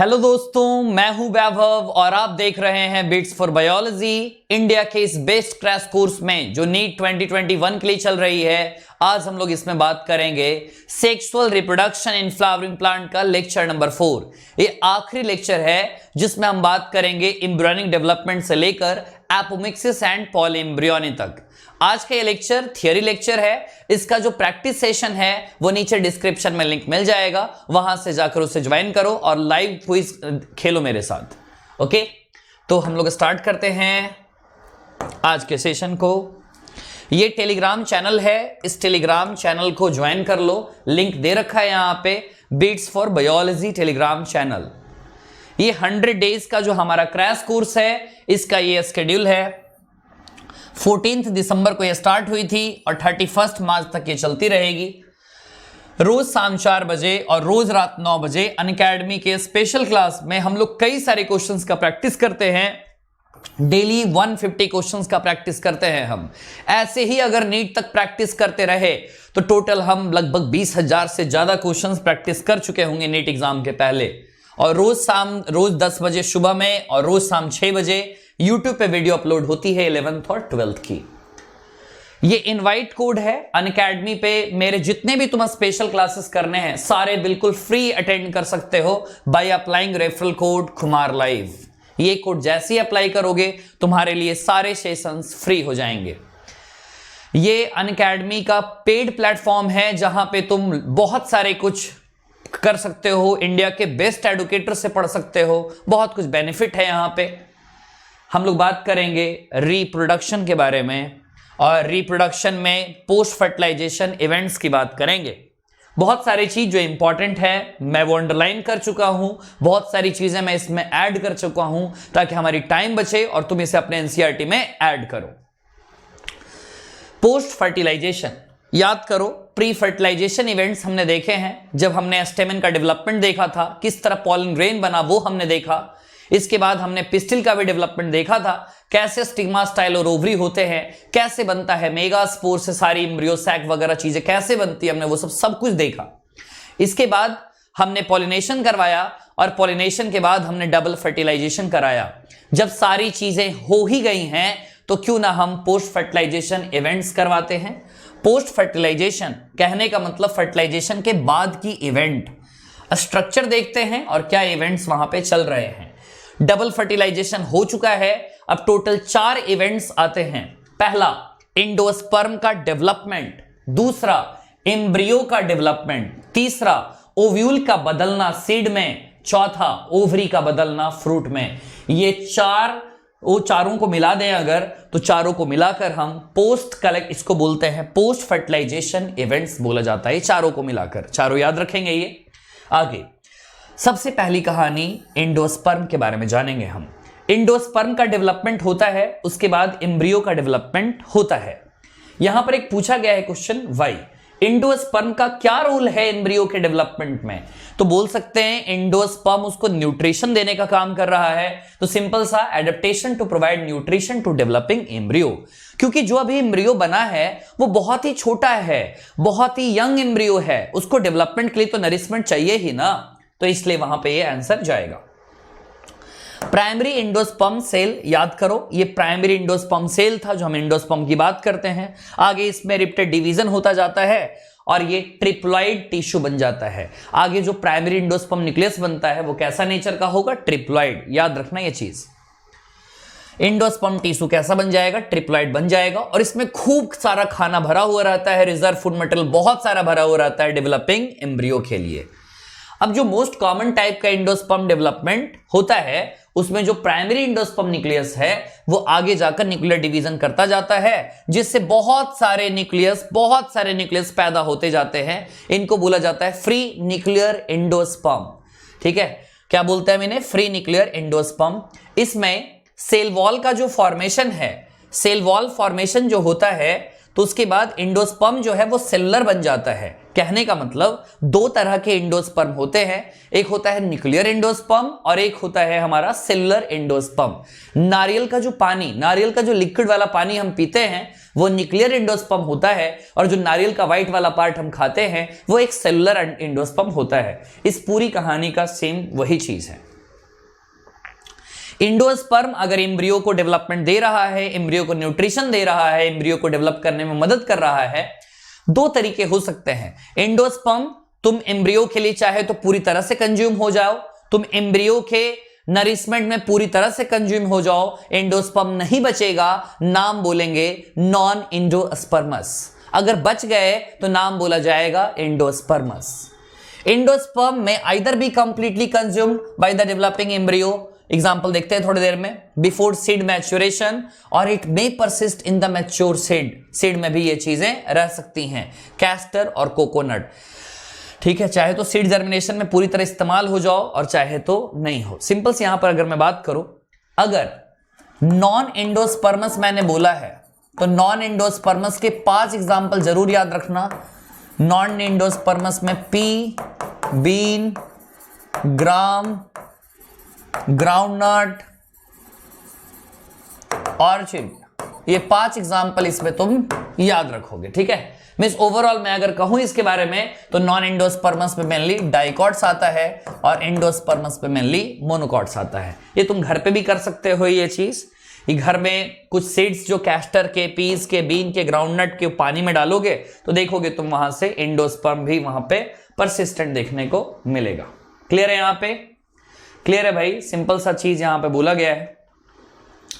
Hello दोस्तों, मैं हूं वैभव और आप देख रहे हैं बिट्स फॉर बायोलॉजी, इंडिया के इस बेस्ट क्रैश कोर्स में जो नीट 2021 के लिए चल रही है। आज हम लोग इसमें बात करेंगे sexual reproduction in flowering plant का लेक्चर नंबर 4। ये आखिरी लेक्चर है जिसमें हम बात करेंगे एम्ब्रियोनिक डेवलपमेंट से लेकर एपोमिक्सिस एंड पॉलीएम्ब्रियोनी तक। आज का ये लेक्चर थियरी लेक्चर है। इसका जो प्रैक्टिस सेशन है वो नीचे डिस्क्रिप्शन में लिंक मिल जाएगा, वहां से जाकर उसे ज्वाइन करो और लाइव क्विज खेलो मेरे साथ। ओके, तो हम लोग स्टार्ट करते हैं आज के सेशन को। ये टेलीग्राम चैनल है, इस टेलीग्राम चैनल को ज्वाइन कर लो, लिंक दे रखा है यहां पे, bits for biology Telegram channel. ये 100 डेज का जो हमारा क्रैश कोर्स है, इसका ये शेड्यूल है। 14 दिसंबर को ये स्टार्ट हुई थी और 31 मार्च तक ये चलती रहेगी। रोज शाम 4 बजे और रोज रात 9 बजे अनअकैडमी के स्पेशल क्लास में हम लोग कई सारे क्वेश्चंस का प्रैक्टिस करते हैं। डेली 150 क्वेश्चंस का प्रैक्टिस करते हैं हम। ऐसे ही अगर नीट तक प्रैक्टिस करते रहे तो टोटल हम लगभग 20,000 से ज्यादा क्वेश्चंस प्रैक्टिस कर चुके होंगे नीट एग्जाम के पहले। और रोज 10 बजे सुबह में और रोज शाम 6 बजे YouTube पे वीडियो अपलोड होती है 11th और 12th की। ये इनवाइट कोड है अनअकैडमी पे। मेरे जितने भी तुम्हें स्पेशल क्लासेस करने हैं सारे बिल्कुल फ्री अटेंड कर सकते हो बाय अप्लाइंग रेफरल कोड खुमार लाइव। ये कोड जैसे ही अप्लाई करोगे तुम्हारे लिए सारे सेशंस फ्री हो जाएंगे। ये अनअकैडमी का पेड प्लेटफॉर्म है जहां पे तुम बहुत सारे कुछ कर सकते हो, इंडिया के बेस्ट एडुकेटर से पढ़ सकते हो, बहुत कुछ बेनिफिट है यहां पे। हम लोग बात करेंगे रिप्रोडक्शन के बारे में और रिप्रोडक्शन में पोस्ट फर्टिलाइजेशन इवेंट्स की बात करेंगे। बहुत सारी चीज जो इंपॉर्टेंट है मैं वो अंडरलाइन कर चुका हूं, बहुत सारी चीजें मैं इसमें ऐड कर चुका हूं ताकि हमारी टाइम बचे और तुम इसे अपने एनसीईआरटी में ऐड करो। पोस्ट फर्टिलाइजेशन याद करो, प्री फर्टिलाइजेशन इवेंट्स हमने देखे हैं जब हमने स्टेमन का डेवलपमेंट देखा था, किस तरह पॉलन ग्रेन बना वो हमने देखा। इसके बाद हमने पिस्टिल का भी डेवलपमेंट देखा था, कैसे स्टिग्मा स्टाइल और ओवरी होते हैं, कैसे बनता है मेगास्पोर से सारी एम्ब्रियो सैक वगैरह चीजें कैसे बनती है, हमने वो सब कुछ देखा। इसके बाद हमने पॉलिनेशन करवाया और पॉलिनेशन के बाद हमने डबल फर्टिलाइजेशन कराया। जब सारी चीजें हो ही गई हैं तो क्यों ना हम पोस्ट फर्टिलाइजेशन इवेंट्स करवाते हैं। पोस्ट फर्टिलाइजेशन कहने का मतलब फर्टिलाइजेशन के बाद की इवेंट। स्ट्रक्चर देखते हैं और क्या इवेंट्स वहां पे चल रहे हैं। डबल फर्टिलाइजेशन हो चुका है, अब टोटल 4 इवेंट्स आते हैं। पहला इंडोस्पर्म का डेवलपमेंट, दूसरा एम्ब्रियो का डेवलपमेंट, तीसरा ओव्यूल का बदलना सीड में, चौथा ओवरी का बदलना फ्रूट में। ये चारों को मिला दें अगर तो चारों को मिलाकर हम इसको बोलते हैं पोस्ट फर्टिलाइजेशन इवेंट्स बोला जाता है। चारों को मिलाकर, चारों याद रखेंगे ये। आगे सबसे पहली कहानी इंडोस्पर्म के बारे में जानेंगे हम। इंडोस्पर्म का डेवलपमेंट होता है, उसके बाद एम्ब्रियो का डेवलपमेंट होता है। यहां पर एक पूछा गया है क्वेश्चन, वाई इंडोस्पर्म का क्या रोल है एम्ब्रियो के डेवलपमेंट में। तो बोल सकते हैं इंडोस्पर्म उसको न्यूट्रिशन देने का काम कर रहा है। तो सिंपल सा adaptation to provide nutrition to developing embryo, क्योंकि जो अभी एम्ब्रियो बना है वो बहुत ही छोटा है, बहुत ही यंग एम्ब्रियो है, उसको डेवलपमेंट के लिए तो नरिशमेंट चाहिए ही ना, तो इसलिए वहां पे ये आंसर जाएगा। प्राइमरी इंडोस्पर्म सेल याद करो, ये प्राइमरी इंडोस्पर्म सेल था जो हम इंडोस्पर्म की बात करते हैं। आगे इसमें रिप्टेड डिवीजन होता जाता है और ये ट्रिप्लॉइड टिश्यू बन जाता है। आगे जो प्राइमरी इंडोस्पर्म न्यूक्लियस बनता है वो कैसा नेचर का होगा, ट्रिप्लॉइड। याद रखना ये चीज। इंडोस्पर्म टिश्यू कैसा बन जाएगा, ट्रिप्लॉइड बन जाएगा और इसमें खूब सारा खाना भरा हुआ रहता है, रिजर्व फूड मटेरियल बहुत सारा भरा हुआ रहता है डेवलपिंग एम्ब्रियो के लिए। अब जो मोस्ट कॉमन टाइप का इंडोस्पर्म डेवलपमेंट होता है उसमें जो प्राइमरी इंडोस्पर्म न्यूक्लियस है वो आगे जाकर न्यूक्लियर डिवीजन करता जाता है, जिससे बहुत सारे न्यूक्लियस पैदा होते जाते हैं। इनको बोला जाता है फ्री न्यूक्लियर इंडोस्पर्म। ठीक है, क्या बोलते हैं मैंने, फ्री न्यूक्लियर इंडोस्पर्म। इसमें सेल वॉल का जो फॉर्मेशन है, सेल वॉल फॉर्मेशन जो होता है तो उसके बाद इंडोस्पर्म जो है वो सेलुलर बन जाता है। कहने का मतलब 2 तरह के इंडोस्पर्म होते हैं, एक होता है न्यूक्लियर इंडोस्पर्म और एक होता है हमारा सेलुलर इंडोस्पर्म। नारियल का जो लिक्विड वाला पानी हम पीते हैं वो न्यूक्लियर इंडोस्पर्म होता है और जो नारियल का व्हाइट वाला पार्ट हम खाते हैं वो एक सेलुलर इंडोस्पर्म होता है। इस पूरी कहानी का सेम वही चीज है। इंडोस्पर्म अगर एम्ब्रियो को डेवलपमेंट दे रहा है, एम्ब्रियो को न्यूट्रिशन दे रहा है, एम्ब्रियो को डेवलप करने में मदद कर रहा है, दो तरीके हो सकते हैं। एंडोस्पर्म तुम एम्ब्रियो के लिए चाहे तो पूरी तरह से कंज्यूम हो जाओ, तुम एम्ब्रियो के नरिशमेंट में पूरी तरह से कंज्यूम हो जाओ, एंडोस्पर्म नहीं बचेगा, नाम बोलेंगे नॉन एंडोस्पर्मस। अगर बच गए तो नाम बोला जाएगा एंडोस्पर्मस। एंडोस्पर्म में either be completely consumed by the developing embryo, example देखते हैं थोड़ी देर में, बिफोर सीड मैच्योरेशन, और it may persist in the mature seed, seed में भी ये चीजें रह सकती हैं, कैस्टर और कोकोनट। ठीक है, चाहे तो सीड जर्मिनेशन में पूरी तरह इस्तेमाल हो जाओ और चाहे तो नहीं हो। सिंपल से यहां पर अगर मैं बात करूं, अगर नॉन एंडोस्पर्मस मैंने बोला है तो नॉन एंडोस्पर्मस के 5 एग्जाम्पल जरूर याद रखना। नॉन एंडोस्पर्मस में pea, bean, gram, groundnut, orchid, ये 5 एग्जाम्पल इसमें तुम याद रखोगे। ठीक है, मींस ओवरऑल मैं अगर कहूं इसके बारे में तो नॉन एंडोस्पर्मस पे मेनली डाइकॉट्स आता है और एंडोस्पर्मस पे मेनली मोनोकॉट्स आता है। ये तुम घर पे भी कर सकते हो ये चीज। ये घर में कुछ सीड्स जो कैस्टर के, पीस के, बीन के, ग्राउंडनट के पानी में डालोगे तो देखोगे तुम वहां से एंडोस्पर्म भी वहां पे परसिस्टेंट देखने को मिलेगा। क्लियर है यहां पे? क्लियर है भाई? सिंपल सा चीज यहां पे बोला गया है।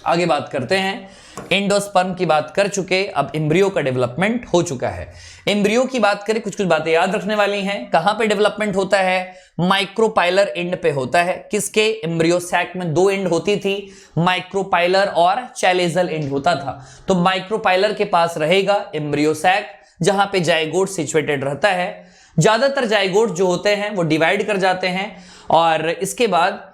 आगे बात करते हैं। एंडोस्पर्म की बात कर चुके, अब एम्ब्रियो का डेवलपमेंट हो चुका है। एम्ब्रियो की बात करें, कुछ कुछ बातें याद रखने वाली हैं। कहां पे डेवलपमेंट होता है? माइक्रोपाइलर एंड पे होता है। किसके? एम्ब्रियो सैक में 2 एंड होती थी, माइक्रोपाइलर और चैलेजल एंड होता था। तो माइक्रोपाइलर के पास रहेगा एम्ब्रियो सैक, जहां पे जाइगोट सिचुएटेड रहता है। ज्यादातर जाइगोट जो होते हैं वो डिवाइड कर जाते हैं और इसके बाद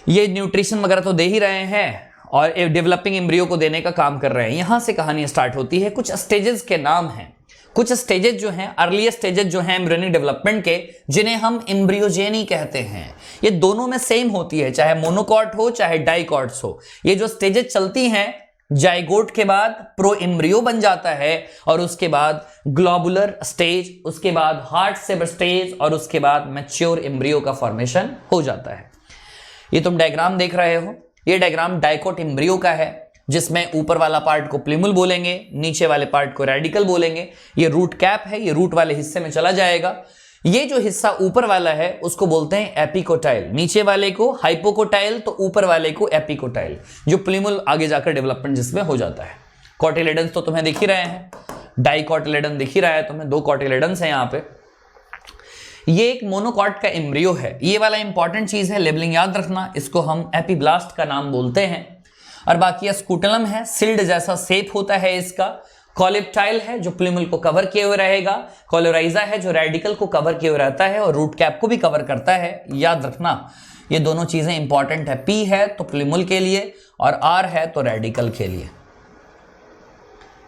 ये न्यूट्रिशन वगैरह तो दे ही रहे हैं और डेवलपिंग एम्ब्रियो को देने का काम कर रहे हैं। यहां से कहानी स्टार्ट होती है। कुछ स्टेजेस के नाम हैं, कुछ स्टेजेस जो हैं, अर्लीस्ट स्टेजेस जो हैं एम्ब्रियोनिक डेवलपमेंट के, जिन्हें हम एम्ब्रियोजेनी कहते हैं। ये दोनों में सेम होती है, चाहे मोनोकॉट हो चाहे डाइकॉट्स हो। ये जो स्टेजेस चलती हैं, जाइगोट के बाद प्रो एम्ब्रियो बन जाता है और उसके बाद ग्लोबुलर स्टेज, उसके बाद हार्ट सेप स्टेज और उसके बाद मैच्योर एम्ब्रियो का फॉर्मेशन हो जाता है। ये तुम डायग्राम देख रहे हो, ये डायग्राम डाइकोट एम्ब्रियो का है, जिसमें ऊपर वाला पार्ट को प्लिमुल बोलेंगे, नीचे वाले पार्ट को रेडिकल बोलेंगे। ये रूट कैप है, ये रूट वाले हिस्से में चला जाएगा। ये जो हिस्सा ऊपर वाला है उसको बोलते हैं एपिकोटाइल, नीचे वाले को हाइपोकोटाइल, तो ऊपर वाले को एपिकोटाइल, जो प्लिमुल आगे जाकर डेवलपमेंट जिसमें हो जाता है। कॉटिलेडन्स तो तुम्हें दिख ही रहे हैं, डाइकोटिलेडन दिख ही रहा है तुम्हें, 2 कॉटिलेडन्स हैं यहाँ पे। ये एक मोनोकॉट का एम्ब्रियो है। ये वाला इंपॉर्टेंट चीज है, लेबलिंग याद रखना, इसको हम एपिब्लास्ट का नाम बोलते हैं। और बाकी स्कूटलम है, सिल्ड जैसा शेप होता है इसका। कॉलिप्टाइल है जो प्लिमुल को कवर किए हुए रहेगा, कोलोराइजा है जो रेडिकल को कवर किए हुए रहता है और रूट कैप को भी कवर करता है। याद रखना ये दोनों चीजें इंपॉर्टेंट है। पी है तो प्लिमुल के लिए और आर है तो रेडिकल के लिए।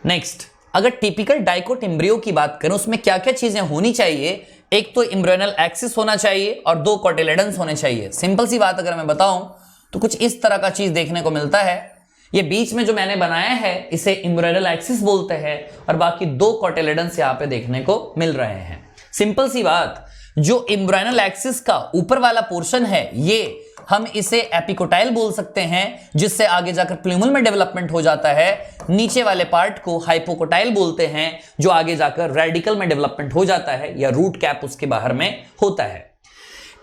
नेक्स्ट, अगर टिपिकल डाइकोट एम्ब्रियो की बात करें, उसमें क्या क्या चीजें होनी चाहिए? एक तो एम्ब्रियोनल एक्सिस होना चाहिए और 2 कॉटिलेडन्स होने चाहिए। सिंपल सी बात अगर मैं बताऊं तो कुछ इस तरह का चीज देखने को मिलता है। ये बीच में जो मैंने बनाया है इसे एम्ब्रियोनल एक्सिस बोलते हैं और बाकी 2 कॉटिलेडन्स यहां पे देखने को मिल रहे हैं। सिंपल सी बात, जो एम्ब्रियोनल एक्सिस का ऊपर वाला पोर्शन है ये हम इसे एपिकोटाइल बोल सकते हैं, जिससे आगे जाकर प्लिमुल में डेवलपमेंट हो जाता है। नीचे वाले पार्ट को हाइपोकोटाइल बोलते हैं, जो आगे जाकर रेडिकल में डेवलपमेंट हो जाता है या रूट कैप उसके बाहर में होता है।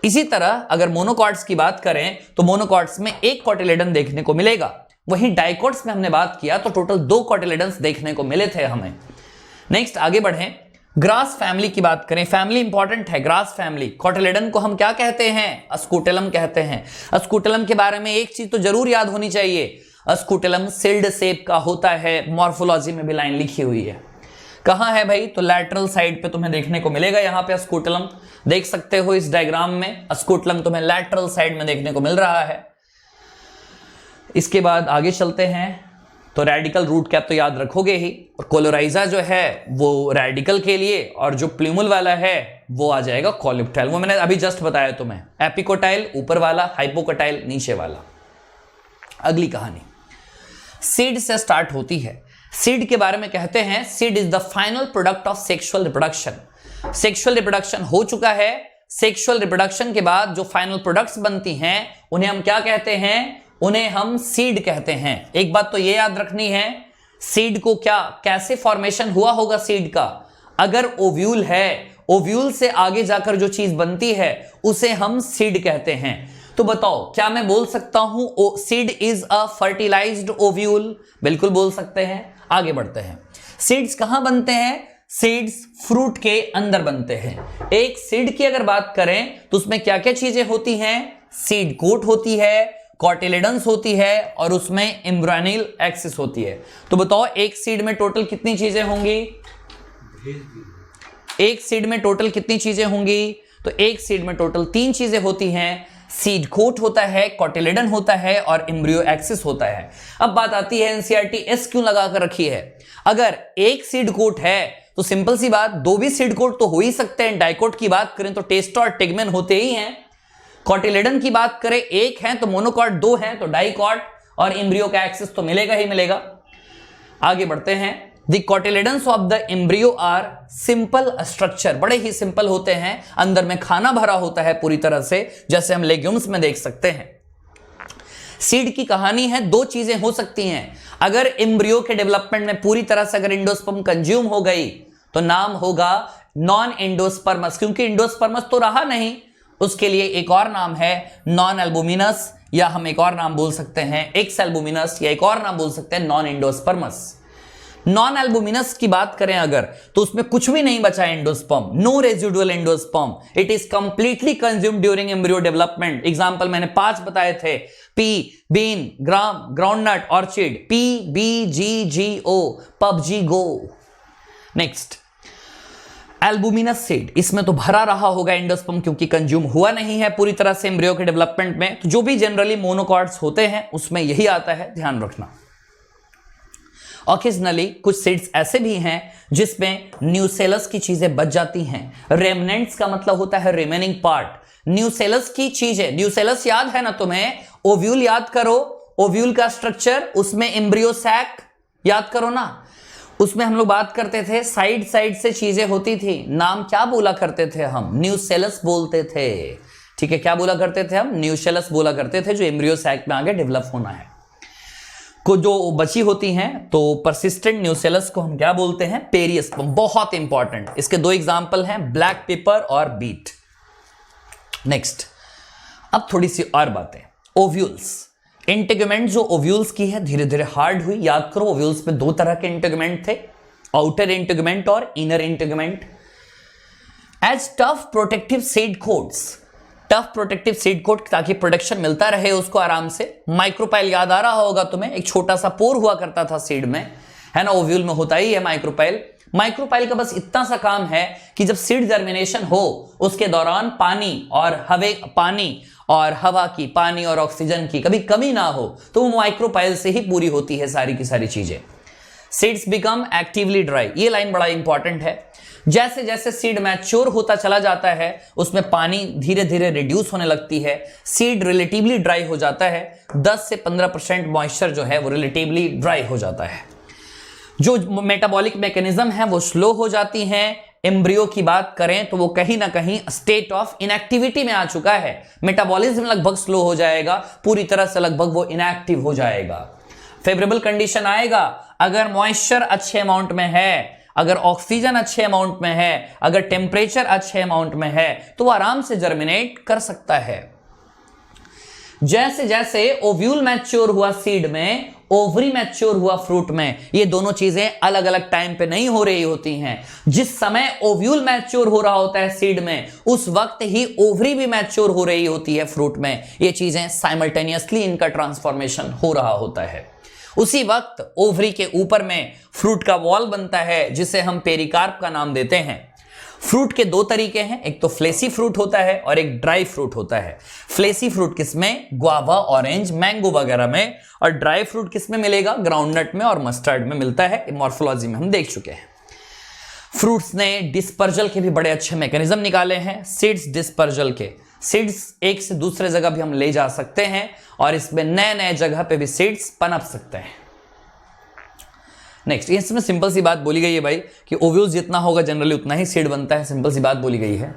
इसी तरह अगर मोनोकॉट्स की बात करें तो मोनोकॉट्स में 1 कॉटिलेडन देखने को मिलेगा। वहीं डाइकॉट्स में हमने बात किया तो टोटल 2 कॉटिलेडन्स देखने को मिले थे हमें। नेक्स्ट आगे बढ़ें, ग्रास फैमिली की बात करें। फैमिली इंपॉर्टेंट है, ग्रास फैमिली। कॉटिलेडन को हम क्या कहते हैं? अस्कुटेलम कहते हैं। अस्कुटेलम के बारे में एक चीज तो जरूर याद होनी चाहिए, अस्कुटेलम सिल्ड शेप का होता है। मॉर्फोलॉजी में भी लाइन लिखी हुई है। कहां है भाई? तो लैटरल साइड पे तुम्हें देखने को मिलेगा। यहां पे अस्कुटेलम देख सकते हो इस डायग्राम में, अस्कुटेलम तुम्हें लैटरल साइड में देखने को मिल रहा है। इसके बाद आगे चलते हैं तो रेडिकल रूट कैप तो याद रखोगे ही, और कोलोराइजा जो है वो रेडिकल के लिए और जो प्लिमुल वाला है वो आ जाएगा कॉलिप्टाइल। वो मैंने अभी जस्ट बताया तुम्हें, एपिकोटाइल ऊपर वाला, हाइपोकोटाइल नीचे वाला। अगली कहानी सीड से स्टार्ट होती है। सीड के बारे में कहते हैं, seed is the final product of sexual reproduction. Sexual reproduction हो चुका है, सेक्सुअल रिप्रोडक्शन के बाद जो फाइनल प्रोडक्ट्स बनती हैं उन्हें हम क्या कहते हैं? उन्हें हम सीड कहते हैं। एक बात तो ये याद रखनी है, सीड को क्या कैसे फॉर्मेशन हुआ होगा सीड का, अगर ओव्यूल है, ओव्यूल से आगे जाकर जो चीज बनती है उसे हम सीड कहते हैं। तो बताओ क्या मैं बोल सकता हूं seed is a fertilised ovule? बिल्कुल बोल सकते हैं। आगे बढ़ते हैं। सीड्स कहां बनते हैं? सीड्स फ्रूट के अंदर बनते हैं। एक सीड की अगर बात करें तो उसमें क्या क्या चीजें होती हैं? सीड कोट होती है, कॉटिलेडन्स होती है और उसमें एम्ब्रियोनिक एक्सिस होती है। तो बताओ एक सीड में टोटल कितनी चीजें होंगी? एक सीड में टोटल कितनी चीजें होंगी? तो एक सीड में टोटल 3 चीजें होती हैं। सीड कोट होता है, कॉटिलेडन होता है और एम्ब्रियो एक्सिस होता है। अब बात आती है एनसीईआरटी एस क्यों लगा कर रखी है? अगर एक सीड कोट है तो सिंपल सी बात, 2 भी सीड कोट तो हो ही सकते हैं। डाइकोट की बात करें तो टेस्टा और टिगमेन होते ही हैं। कॉटिलेडन की बात करें एक है तो मोनोकॉट, 2 हैं तो डाइकॉट और एम्ब्रियो का एक्सिस तो मिलेगा ही मिलेगा। आगे बढ़ते हैं। The cotyledons of the embryo are simple structure, बड़े ही सिंपल होते हैं। अंदर में खाना भरा होता है पूरी तरह से, जैसे हम लेग्यूम्स में देख सकते हैं। सीड की कहानी है, 2 चीजें हो सकती हैं। अगर एम्ब्रियो के डेवलपमेंट में पूरी तरह से अगर एंडोस्पर्म कंज्यूम हो गई तो नाम होगा नॉन एंडोस्पर्मस, क्योंकि एंडोस्पर्मस तो रहा नहीं। उसके लिए एक और नाम है नॉन एल्बुमिनस, या हम एक और नाम बोल सकते हैं एक्स एल्बुमिनस, या एक और नाम बोल सकते हैं नॉन एंडोस्पर्मस। नॉन एल्बुमिनस की बात करें अगर तो उसमें कुछ भी नहीं बचा endosperm, no residual endosperm, it is completely consumed during embryo development. Example मैंने 5 बताए थे, pea bean, gram, groundnut, orchid, PBGGO, PUBG go. Next albuminous seed, इसमें तो भरा रहा होगा एंडोस्पर्म क्योंकि कंज्यूम हुआ नहीं है पूरी तरह से एम्ब्रियो के डेवलपमेंट में। तो जो भी जनरली मोनोकॉट्स होते हैं उसमें यही आता है, ध्यान रखना। ऑकेजनली कुछ सीड्स ऐसे भी हैं जिसमें न्यूसेलस की चीजें बच जाती हैं। रेमनेंट्स का मतलब होता है रिमेनिंग पार्ट। न्यूसेलस की चीजें, न्यूसेलस याद है ना तुम्हें? ओव्यूल याद करो, ओव्यूल का स्ट्रक्चर, उसमें एम्ब्रियो सैक याद करो ना। उसमें हम लोग बात करते थे साइड साइड से चीजें होती थी, नाम क्या बोला करते थे हम? न्यूसेलस बोलते थे। ठीक है, क्या बोला करते थे हम? न्यूसेलस बोला करते थे, जो एम्ब्रियो सैक में आगे डेवलप होना है। को जो बची होती हैं तो परसिस्टेंट न्यूसेलस को हम क्या बोलते हैं? पेरियस्पर्म। बहुत इंपॉर्टेंट, इसके 2 एग्जांपल हैं, ब्लैक पेपर और बीट। नेक्स्ट, अब थोड़ी सी और बातें। ओव्यूल्स, इंटेगुमेंट जो ओव्यूल्स की है धीरे धीरे हार्ड हुई। याद करो ओव्यूल्स में 2 तरह के इंटेगुमेंट थे, आउटर इंटेगुमेंट और inner integument. As tough protective seed coats, tough protective seed coat ताकि प्रोटेक्शन मिलता रहे उसको आराम से। माइक्रोपाइल याद आ रहा होगा तुम्हें, एक छोटा सा पोर हुआ करता था सीड में, है ना? ओव्यूल में होता ही है माइक्रोपाइल। माइक्रोपाइल का बस इतना सा काम है कि जब सीड जर्मिनेशन हो उसके दौरान पानी और हवा की, पानी और ऑक्सीजन की कभी कमी ना हो, तो वो माइक्रोपाइल से ही पूरी होती है सारी की सारी चीजें। सीड्स बिकम एक्टिवली ड्राई, ये लाइन बड़ा इंपॉर्टेंट है। जैसे जैसे सीड मैच्योर होता चला जाता है उसमें पानी धीरे धीरे रिड्यूस होने लगती है, सीड रिलेटिवली ड्राई हो जाता है। 10 से 15% मॉइस्चर जो है वो रिलेटिवली ड्राई हो जाता है। जो मेटाबॉलिक मैकेनिज्म है वो स्लो हो जाती हैं। एम्ब्रियो की बात करें तो वो कहीं ना कहीं स्टेट ऑफ इनएक्टिविटी में आ चुका है। मेटाबॉलिज्म लगभग स्लो हो जाएगा, पूरी तरह से लगभग वो इनएक्टिव हो जाएगा। फेवरेबल कंडीशन आएगा अगर मॉइस्चर अच्छे अमाउंट में है, अगर ऑक्सीजन अच्छे अमाउंट में है, अगर टेम्परेचर अच्छे अमाउंट में है, तो वो आराम से जर्मिनेट कर सकता है। जैसे जैसे ओव्यूल मैच्योर हुआ सीड में, ओवरी मैच्योर हुआ फ्रूट में, ये दोनों चीजें अलग अलग टाइम पे नहीं हो रही होती हैं। जिस समय ओव्यूल मैच्योर हो रहा होता है सीड में, उस वक्त ही ओवरी भी मैच्योर हो रही होती है फ्रूट में। ये चीजें साइमल्टेनियसली इनका ट्रांसफॉर्मेशन हो रहा होता है। उसी वक्त ओवरी के ऊपर में फ्रूट का वॉल बनता है जिसे हम पेरिकार्प का नाम देते हैं। फ्रूट के 2 तरीके हैं, एक तो फ्लेसी फ्रूट होता है और एक ड्राई फ्रूट होता है। फ्लेसी फ्रूट किसमें? गुआवा, ऑरेंज, मैंगो वगैरह में। और ड्राई फ्रूट किसमें मिलेगा? ग्राउंडनट में और मस्टर्ड में मिलता है। मॉर्फोलॉजी में हम देख चुके हैं। फ्रूट्स ने डिस्पर्जल के भी बड़े अच्छे मैकेनिज्म निकाले हैं। सीड्स डिस्पर्जल के, सीड्स एक से दूसरे जगह भी हम ले जा सकते हैं और इसमें नए नए जगह पे भी सीड्स पनप सकते हैं। नेक्स्ट, इसमें सिंपल सी बात बोली गई है भाई कि ओव्यूल्स जितना होगा जनरली उतना ही सीड बनता है। सिंपल सी बात बोली गई है।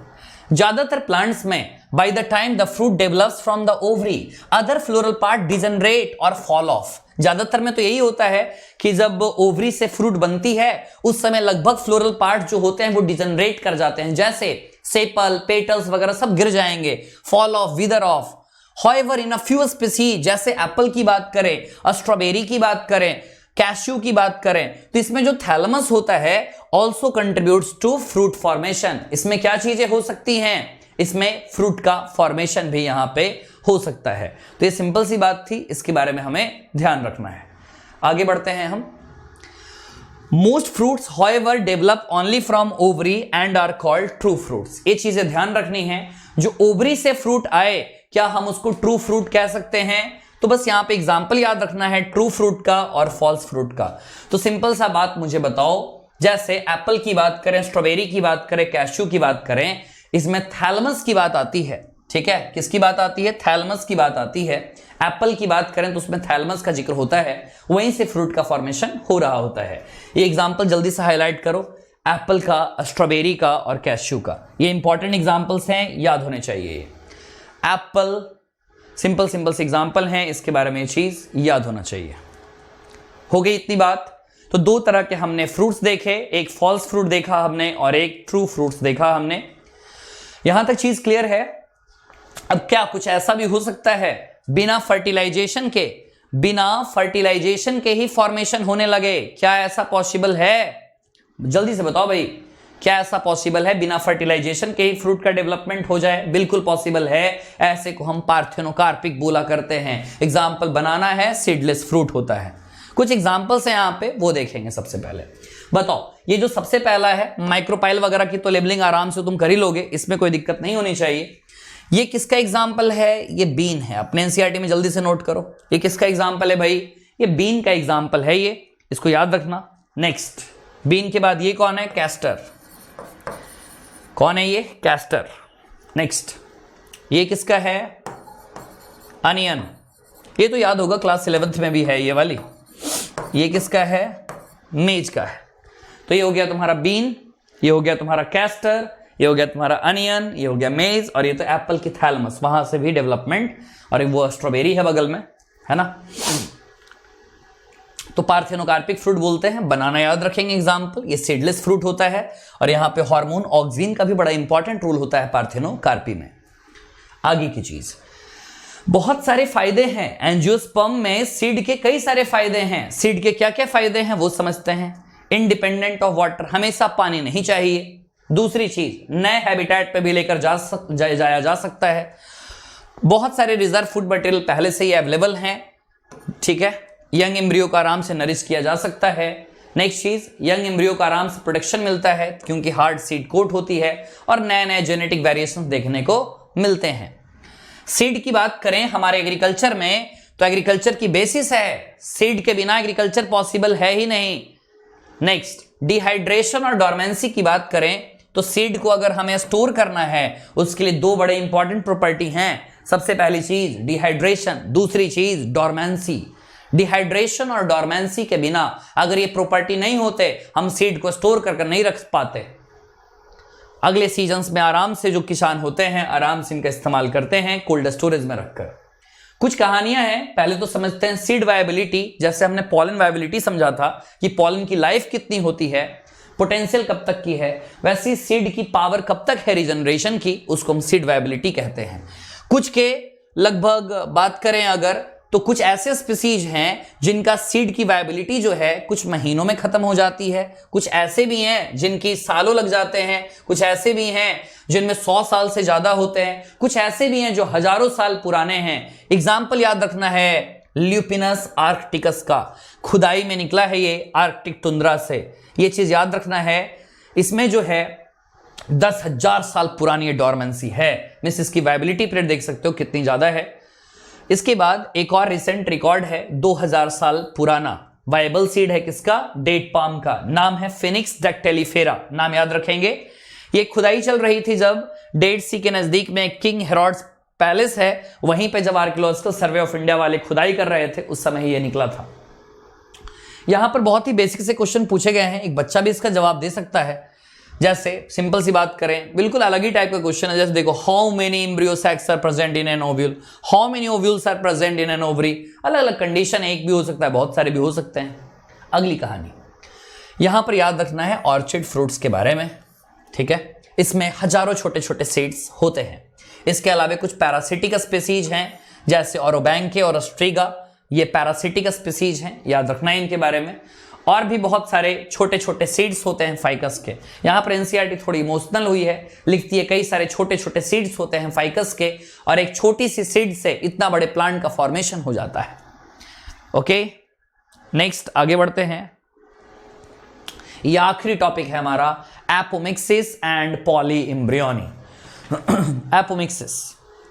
ज्यादातर प्लांट्स में by the time the fruit develops from the ovary other floral part degenerate और फॉल ऑफ। ज्यादातर में तो यही होता है कि जब ओवरी से फ्रूट बनती है उस समय लगभग फ्लोरल पार्ट जो होते हैं वो डिजनरेट कर जाते हैं, जैसे सेपल, पेटल्स वगैरह सब गिर जाएंगे, fall off, wither off. However, in a few species, जैसे एप्पल की बात करें, स्ट्रॉबेरी की बात करें, कैश्यू की बात करें, तो इसमें जो थैलमस होता है also contributes to fruit formation. इसमें क्या चीजें हो सकती हैं? इसमें फ्रूट का फॉर्मेशन भी यहां पे हो सकता है। तो ये सिंपल सी बात थी, इसके बारे में हमें ध्यान रखना है। आगे बढ़ते हैं हम। Most fruits however develop only from ovary and are called true fruits. ये चीजें ध्यान रखनी है, जो ओवरी से फ्रूट आए क्या हम उसको ट्रू फ्रूट कह सकते हैं? तो बस यहां पे एग्जांपल याद रखना है ट्रू फ्रूट का और फॉल्स फ्रूट का। तो सिंपल सा बात मुझे बताओ, जैसे एप्पल की बात करें, स्ट्रॉबेरी की बात करें, कैश्यू की बात करें, इसमें थैलमस की बात आती है, ठीक है? किसकी बात आती है? थैलमस की बात आती है। एप्पल की बात करें तो उसमें थैलमस का जिक्र होता है, वहीं से फ्रूट का फॉर्मेशन हो रहा होता है। ये एग्जांपल जल्दी से हाईलाइट करो, एप्पल का, स्ट्रॉबेरी का और कैश्यू का। ये इंपॉर्टेंट एग्जांपल्स हैं, याद होने चाहिए। एप्पल सिंपल से एग्जांपल हैं, इसके बारे में ये चीज याद होना चाहिए। हो गई इतनी बात। तो दो तरह के हमने फ्रूट्स देखे, एक फॉल्स फ्रूट देखा हमने और एक ट्रू फ्रूट्स देखा हमने। यहां तक चीज क्लियर है। अब क्या कुछ ऐसा भी हो सकता है बिना फर्टिलाइजेशन के ही फॉर्मेशन होने लगे? क्या ऐसा पॉसिबल है? जल्दी से बताओ भाई, क्या ऐसा पॉसिबल है बिना फर्टिलाइजेशन के ही फ्रूट का डेवलपमेंट हो जाए? बिल्कुल पॉसिबल है। ऐसे को हम पार्थेनोकार्पिक बोला करते हैं। एग्जाम्पल बनाना है, सीडलेस फ्रूट होता है। कुछ एग्जाम्पल्स हैं यहां पे, वो देखेंगे। सबसे पहले बताओ, ये जो सबसे पहला है, माइक्रोपाइल वगैरह की तो लेबलिंग आराम से तुम कर ही लोगे, इसमें कोई दिक्कत नहीं होनी चाहिए। ये किसका एग्जाम्पल है? ये बीन है। अपने एनसीईआरटी में जल्दी से नोट करो, ये किसका एग्जाम्पल है भाई? ये बीन का एग्जाम्पल है, ये इसको याद रखना। नेक्स्ट, बीन के बाद ये कौन है? कैस्टर। कौन है ये? कैस्टर। नेक्स्ट, ये किसका है? अनियन। ये तो याद होगा, क्लास 11th में भी है ये वाली। ये किसका है? मेज का है। तो ये हो गया तुम्हारा बीन, ये हो गया तुम्हारा कैस्टर, ये हो गया तुम्हारा अनियन, ये हो गया मेज, और ये तो एप्पल की थैलमस, वहां से भी डेवलपमेंट। और वो स्ट्रॉबेरी है बगल में, है ना? तो पार्थेनोकार्पिक फ्रूट बोलते हैं। बनाना याद रखेंगे एग्जाम्पल। ये सीडलेस फ्रूट होता है और यहां पे हार्मोन ऑक्सिन का भी बड़ा इंपॉर्टेंट रोल होता है पार्थेनोकार्पी में। आगे की चीज, बहुत सारे फायदे हैं एंजियोस्पर्म में। सीड के कई सारे फायदे हैं। सीड के क्या क्या फायदे हैं वो समझते हैं। इंडिपेंडेंट ऑफ वाटर, हमेशा पानी नहीं चाहिए। दूसरी चीज, नए हैबिटेट पे भी लेकर जाया जा सकता है। बहुत सारे रिजर्व फूड मटेरियल पहले से ही अवेलेबल हैं, ठीक है? यंग एम्ब्रियो को आराम से नरिश किया जा सकता है। नेक्स्ट चीज, यंग एम्ब्रियो को आराम से प्रोटेक्शन मिलता है क्योंकि हार्ड सीड कोट होती है और नए नए जेनेटिक वेरिएशन देखने को मिलते हैं। सीड की बात करें हमारे एग्रीकल्चर में, तो एग्रीकल्चर की बेसिस है। सीड के बिना एग्रीकल्चर पॉसिबल है ही नहीं। नेक्स्ट, डिहाइड्रेशन और डोरमेंसी की बात करें तो सीड को अगर हमें स्टोर करना है उसके लिए दो बड़े इंपॉर्टेंट प्रॉपर्टी हैं। सबसे पहली चीज डिहाइड्रेशन, दूसरी चीज डोरमेंसी। डिहाइड्रेशन और डोरमेंसी के बिना अगर ये प्रॉपर्टी नहीं होते, हम सीड को स्टोर कर नहीं रख पाते। अगले सीजन्स में आराम से जो किसान होते हैं आराम से इनका इस्तेमाल करते हैं कोल्ड स्टोरेज में रखकर। कुछ कहानियां हैं, पहले तो समझते हैं सीड वायबिलिटी। जैसे हमने पॉलन वायबिलिटी समझा था कि पॉलन की लाइफ कितनी होती है, पोटेंशियल कब तक की है, वैसी सीड की पावर कब तक है रीजनरेशन की, उसको हम सीड वायबिलिटी कहते हैं। कुछ के लगभग बात करें अगर, तो कुछ ऐसे स्पीसीज हैं जिनका सीड की वायबिलिटी जो है कुछ महीनों में खत्म हो जाती है। कुछ ऐसे भी हैं जिनकी सालों लग जाते हैं। कुछ ऐसे भी हैं जिनमें 100 साल से ज्यादा होते हैं। कुछ ऐसे भी हैं जो हजारों साल पुराने हैं। एग्जाम्पल याद रखना है ल्यूपिनस आर्कटिकस का, खुदाई में निकला है ये आर्कटिक टुंड्रा से। ये चीज याद रखना है, इसमें जो है 10,000 साल पुरानी डोरमेंसी है। मिस इसकी वायबिलिटी पीरियड देख सकते हो कितनी ज्यादा है। इसके बाद एक और रिसेंट रिकॉर्ड है 2000 साल पुराना, वायबल सीड है किसका? डेट पाम का। नाम है फिनिक्स डैक्टिलिफेरा, नाम याद रखेंगे। ये खुदाई चल रही थी जब डेड सी के नजदीक में किंग हेरोड्स पैलेस है, वहीं पे जब आर्कियोलॉजिकल सर्वे ऑफ इंडिया वाले खुदाई कर रहे थे उस समय ये निकला था। यहां पर बहुत ही बेसिक से क्वेश्चन पूछे गए हैं, एक बच्चा भी इसका जवाब दे सकता है। जैसे सिंपल सी बात करें, बिल्कुल अलग ही टाइप का क्वेश्चन है। जैसे देखो, how many embryo sacs are present in an ovule, how many ovules are present in an ovary. अलग अलग कंडीशन, एक भी हो सकता है, बहुत सारे भी हो सकते हैं। अगली कहानी यहां पर याद रखना है ऑर्चिड फ्रूट्स के बारे में, ठीक है। इसमें हजारों छोटे छोटे सीड्स होते हैं। इसके अलावा कुछ पैरासिटिक स्पीसीज हैं, जैसे ओरोबैंके और अस्ट्रीगा, ये पैरासिटिक स्पीसीज हैं, याद रखना है इनके बारे में। और भी बहुत सारे छोटे छोटे सीड्स होते हैं फाइकस के। यहाँ पर एनसीईआरटी थोड़ी इमोशनल हुई है, लिखती है कई सारे छोटे छोटे सीड्स होते हैं फाइकस के, और एक छोटी सी सीड से इतना बड़े प्लांट का फॉर्मेशन हो जाता है। ओके, नेक्स्ट आगे बढ़ते हैं। ये आखिरी टॉपिक है हमारा, एपोमिक्सिस एंड पॉलीइम्ब्रियोनी। एपोमिक्सिस,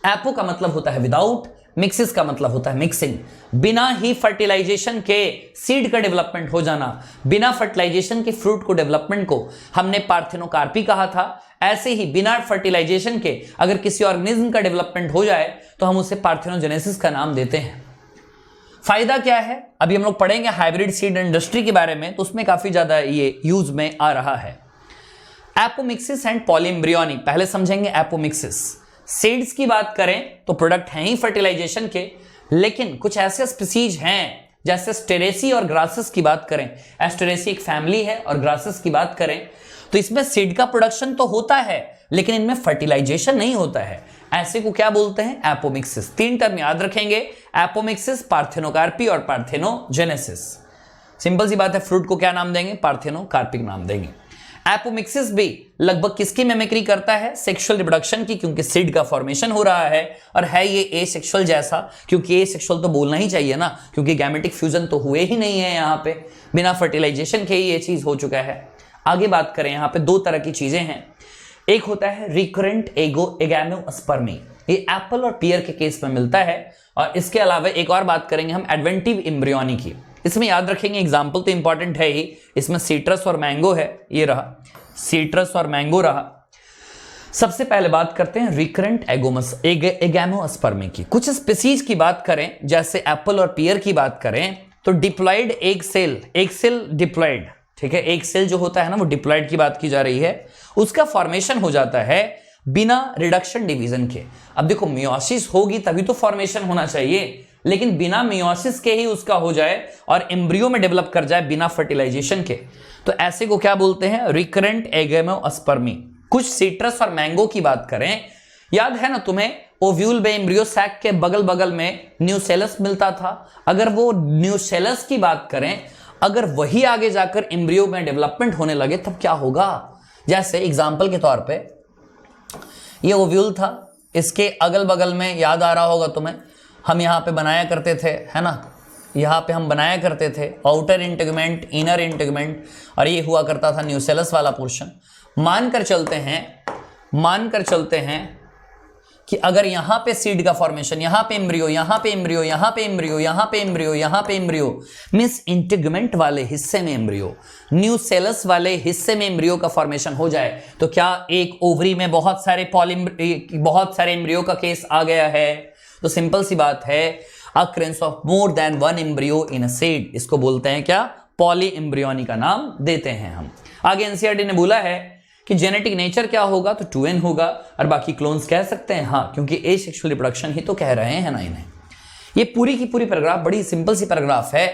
एपो का मतलब होता है विदाउट, मिक्सिस का मतलब होता है मिक्सिंग। बिना ही फर्टिलाइजेशन के सीड का डेवलपमेंट हो जाना, बिना फर्टिलाइजेशन के फ्रूट को डेवलपमेंट को हमने पार्थेनोकार्पी कहा था। ऐसे ही बिना फर्टिलाइजेशन के अगर किसी ऑर्गेनिज्म का डेवलपमेंट हो जाए तो हम उसे पार्थेनोजेनेसिस का नाम देते हैं। फायदा क्या है, अभी हम लोग पढ़ेंगे हाइब्रिड सीड इंडस्ट्री के बारे में, तो उसमें काफी ज्यादा ये यूज में आ रहा है। एपोमिक्सिस एंड पॉलीइम्ब्रियोनी पहले समझेंगे। एपोमिक्सिस, सीड्स की बात करें तो प्रोडक्ट हैं ही फर्टिलाइजेशन के, लेकिन कुछ ऐसे स्पीसीज हैं, जैसे स्टेरेसी और ग्रासेस की बात करें, एस्टेरेसी एक फैमिली है और ग्रासेस की बात करें तो इसमें सीड का प्रोडक्शन तो होता है लेकिन इनमें फर्टिलाइजेशन नहीं होता है। ऐसे को क्या बोलते हैं, एपोमिक्सिस। 3 टर्म याद रखेंगे, एपोमिक्सिस, पार्थेनोकार्पी और पार्थेनोजेनेसिस। सिंपल सी बात है, फ्रूट को क्या नाम देंगे, पार्थेनोकार्पिक नाम देंगे। एपोमिक्सिस भी लगभग किसकी मिमिक्री करता है, सेक्सुअल रिप्रोडक्शन की, क्योंकि सीड का फॉर्मेशन हो रहा है, और है ये एसेक्सुअल जैसा, क्योंकि एसेक्सुअल तो बोलना ही चाहिए ना, क्योंकि गैमेटिक फ्यूजन तो हुए ही नहीं है यहाँ पे, बिना फर्टिलाइजेशन के ही ये चीज हो चुका है। आगे बात करें, यहाँ पे 2 तरह की चीजें हैं। एक होता है रिकरेंट एगैमोस्पर्मी, ये एप्पल और पियर के केस में मिलता है। और इसके अलावा एक और बात करेंगे हम एडवेंटिव एम्ब्रियोनी की। इसमें याद रखेंगे, एग्जाम्पल तो इंपॉर्टेंट है ही, इसमें सीट्रस और मैंगो है, ये रहा सीट्रस और मैंगो रहा। सबसे पहले बात करते हैं रिकरेंट एगैमोस्पर्मी की। कुछ स्पीसीज की बात करें, जैसे एप्पल और पियर की बात करें, तो डिप्लॉयड एग सेल डिप्लॉयड, ठीक है, एक सेल जो होता है ना वो डिप्लॉयड की बात की जा रही है, उसका फॉर्मेशन हो जाता है बिना रिडक्शन डिवीजन के। अब देखो, मियोसिस होगी तभी तो फॉर्मेशन होना चाहिए, लेकिन बिना मियोसिस के ही उसका हो जाए और एम्ब्रियो में डेवलप कर जाए बिना फर्टिलाइजेशन के, तो ऐसे को क्या बोलते हैं, रिकरेंट एगैमोस्पर्मी। कुछ सीट्रस और मैंगो की बात करें, याद है ना तुम्हें, ओव्यूल में एम्ब्रियो सैक के बगल बगल में न्यूसेलस मिलता था। अगर वो न्यूसेलस की बात करें, अगर वही आगे जाकर एम्ब्रियो में डेवलपमेंट होने लगे तब क्या होगा। जैसे एग्जांपल के तौर पे ये ओव्यूल था, इसके अगल बगल में याद आ रहा होगा तुम्हें, हम यहाँ पे बनाया करते थे, है ना, यहाँ पे हम बनाया करते थे आउटर इंटेगमेंट, इनर इंटेगमेंट, और ये हुआ करता था न्यूसेलस वाला पोर्शन। मानकर चलते हैं कि अगर यहाँ पे सीड का फॉर्मेशन, यहाँ पे एम्ब्रियो, यहाँ पे एम्ब्रियो, यहाँ पे एम्ब्रियो, यहाँ पे एम्ब्रियो, यहाँ पे एम्ब्रियो, मींस इंटेगमेंट वाले हिस्से में एम्ब्रियो, न्यूसेलस वाले हिस्से में एम्ब्रियो का फॉर्मेशन हो जाए, तो क्या एक ओवरी में बहुत सारे एम्ब्रियो का केस आ गया है। तो सिंपल सी बात है, occurrence of more than 1 embryo in a seed, इसको बोलते हैं क्या, पॉली एम्ब्रियोनी का नाम देते हैं हम। आगे एनसीईआरटी ने बोला है कि जेनेटिक नेचर क्या होगा, तो 2n होगा, और बाकी क्लोन्स कह सकते हैं, हाँ, क्योंकि एसेक्सुअल रिप्रोडक्शन ही तो कह रहे हैं ना इन्हें। ये पूरी की पूरी पैराग्राफ बड़ी सिंपल सी पैराग्राफ है।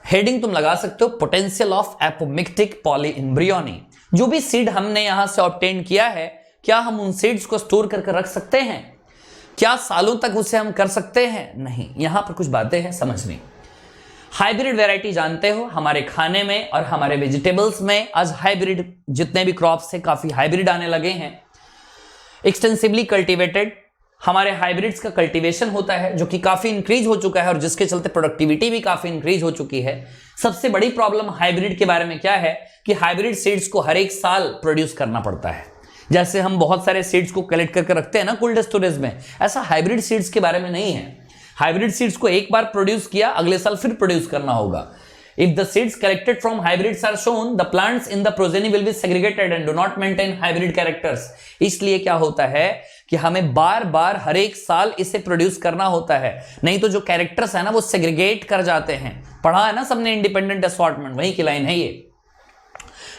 हेडिंग तुम लगा सकते हो, पोटेंशियल ऑफ एपोमिक्टिक पॉलीइम्ब्रियोनी। जो भी सीड हमने यहां से ऑब्टेन किया है, क्या हम उन सीड्स को स्टोर करके रख सकते हैं, क्या सालों तक उसे हम कर सकते हैं, नहीं। यहां पर कुछ बातें हैं समझनी। हाइब्रिड वैरायटी जानते हो, हमारे खाने में और हमारे वेजिटेबल्स में आज हाइब्रिड, जितने भी क्रॉप्स से काफी हाइब्रिड आने लगे हैं, एक्सटेंसिवली कल्टीवेटेड। हमारे हाइब्रिड्स का कल्टीवेशन होता है जो कि काफी इंक्रीज हो चुका है, और जिसके चलते प्रोडक्टिविटी भी काफी इंक्रीज हो चुकी है। सबसे बड़ी प्रॉब्लम हाइब्रिड के बारे में क्या है कि हाइब्रिड सीड्स को हर एक साल प्रोड्यूस करना पड़ता है। जैसे हम बहुत सारे सीड्स को कलेक्ट करके रखते हैं ना कोल्ड स्टोरेज में, ऐसा हाइब्रिड सीड्स के बारे में नहीं है। हाइब्रिड सीड्स को एक बार प्रोड्यूस किया, अगले साल फिर प्रोड्यूस करना होगा। If the seeds collected from hybrids are shown, the plants in the progeny will be segregated and do not maintain hybrid characters. इसलिए क्या होता है कि हमें बार बार हर एक साल इसे प्रोड्यूस करना होता है, नहीं तो जो कैरेक्टर्स है ना वो सेग्रीगेट कर जाते हैं। पढ़ा है ना सबने इंडिपेंडेंट असॉर्टमेंट, वही की लाइन है ये।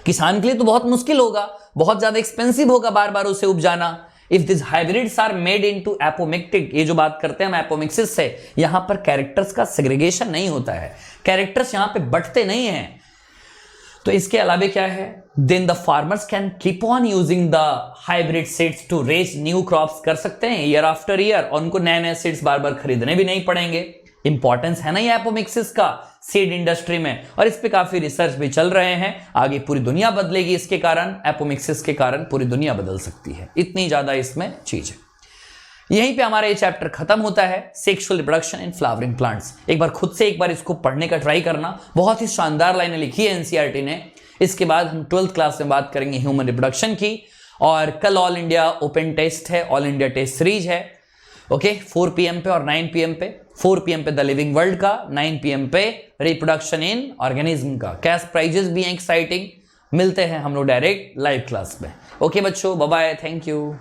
किसान के लिए तो बहुत मुश्किल होगा, बहुत ज्यादा एक्सपेंसिव होगा बार बार उसे उपजाना। If this hybrids are made into apomictic, ये जो बात करते हैं हम एपोमिक्सिस से, यहां पर कैरेक्टर्स का सेग्रीगेशन नहीं होता है, कैरेक्टर्स यहां पे बंटते नहीं हैं। तो इसके अलावा क्या है, then the farmers can keep on using the hybrid seeds to raise new crops, कर सकते हैं ईयर आफ्टर ईयर, और उनको नए नए सीड्स बार बार खरीदने भी नहीं पड़ेंगे। इंपॉर्टेंस है ना ये एपोमिक्सिस का सीड इंडस्ट्री में, और इस पे काफी रिसर्च भी चल रहे हैं। आगे पूरी दुनिया बदलेगी इसके कारण, एपोमिक्सिस के कारण पूरी दुनिया बदल सकती है, इतनी ज्यादा इसमें चीज है। यहीं पे हमारा ये चैप्टर खत्म होता है, sexual reproduction in flowering plants. एक बार खुद से एक बार इसको पढ़ने का ट्राई करना, बहुत ही शानदार लाइनें लिखी है एनसीईआरटी ने। इसके बाद हम 12th क्लास में बात करेंगे ह्यूमन रिप्रोडक्शन की, और कल ऑल इंडिया ओपन टेस्ट है, ऑल इंडिया टेस्ट सीरीज है, ओके 4 PM पे और 9 PM पे। 4 PM पे द लिविंग वर्ल्ड का, 9 PM पे रिप्रोडक्शन इन ऑर्गेनिज्म का। कैश प्राइजेस भी हैं एक्साइटिंग। मिलते हैं हम लोग डायरेक्ट लाइव क्लास में। ओके बच्चों, बाय बाय, थैंक यू।